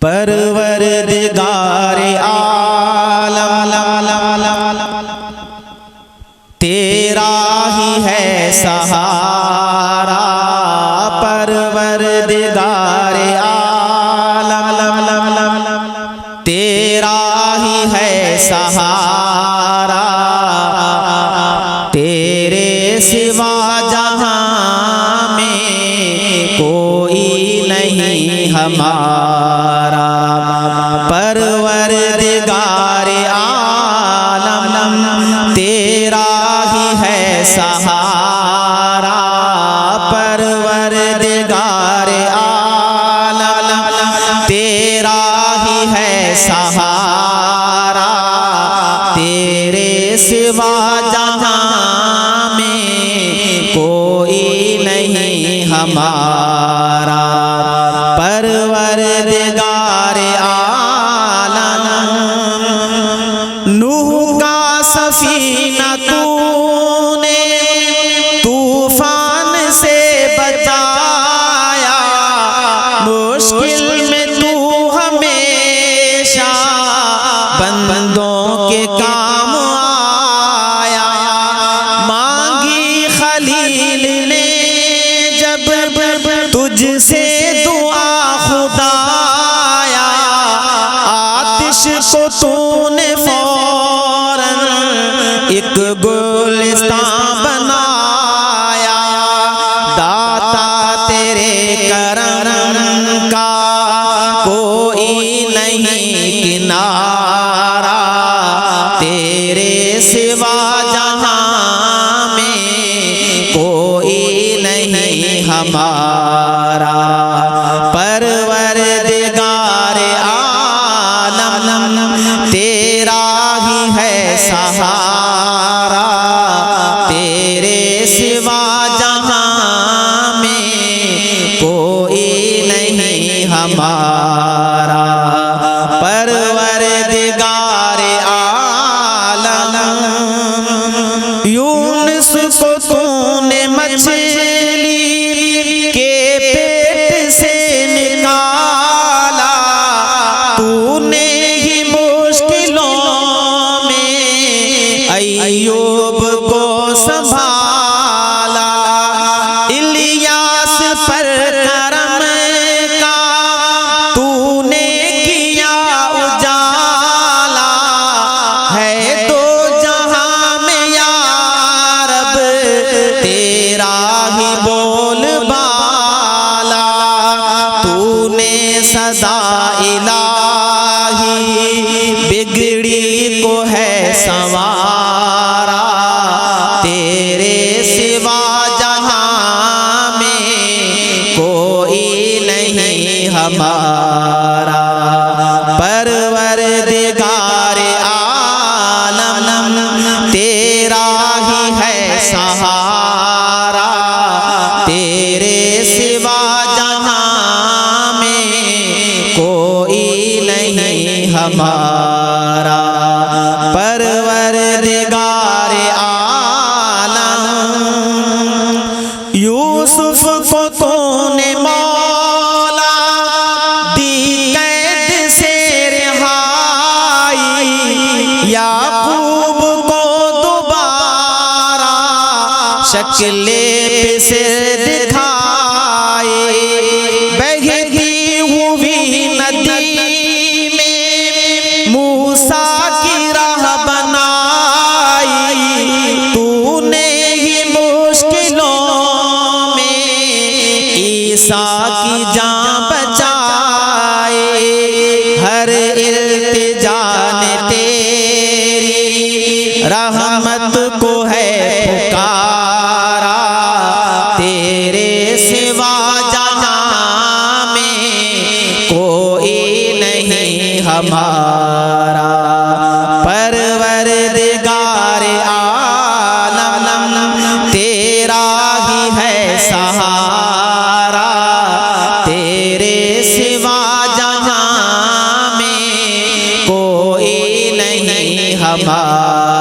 परवरदिगारे आलम तेरा ही है सहारा। परवरदिगारे आलम तेरा ही है सहारा। तेरे सिवा जहां में कोई नहीं हमारा। परवरदिगारे आलम तेरा ही है सहारा। परवरदिगारे आलम तेरा ही है सहारा। तेरे सिवा जहां में कोई नहीं हमारा। परवरदिगारे आलम नूह का सफीना तूने तूफान से बचाया। मुश्किल में तू हमेशा बंदों के काम आया। मांगी खलील ने जब तुझसे दुआ खुदाया। आतिश को तूने फौरन एक गुलिस्तान बनाया। दाता तेरे करम का कोई नहीं किनारा। तेरे सिवा जहां में कोई नहीं हमारा। परवरदिगारे आलम तेरा ही है सहारा। तेरे सिवा जहां में कोई नहीं हमारा। परवरदिगारे आलम यूनुस को तूने मछली के पेट से निकाला। तूने ही मुश्किलों में अय्यूब को संभाला। इलियास पर करम का तूने किया उजाला। है तो जहां में या रब तेरा ही बोलबाला। तूने सदा इलाही बिगड़ी को है संवारा। तेरे सिवा जहां में कोई नहीं हमारा। परवरदिगारे आलम तेरा ही है सहारा। तेरे सिवा जहां में कोई नहीं हमारा। परवरदिगारे आलम यूसुफ को तूने मौला दी कैद से रिहाई। याकूब को दोबारा शक्ले पे से दिखाई। बहती हुई नदी में मूसा की राह बनाई। तूने ही मुश्किलों में ईसा की जान बचाए। हर इल्तिजा ने तेरी रहमत को है पुकारा। तेरे सिवा जहां में कोई नहीं हमारा। परवरदिगारे आलम तेरा ही है सहारा। तेरे सिवा जहां में कोई नहीं हमारा।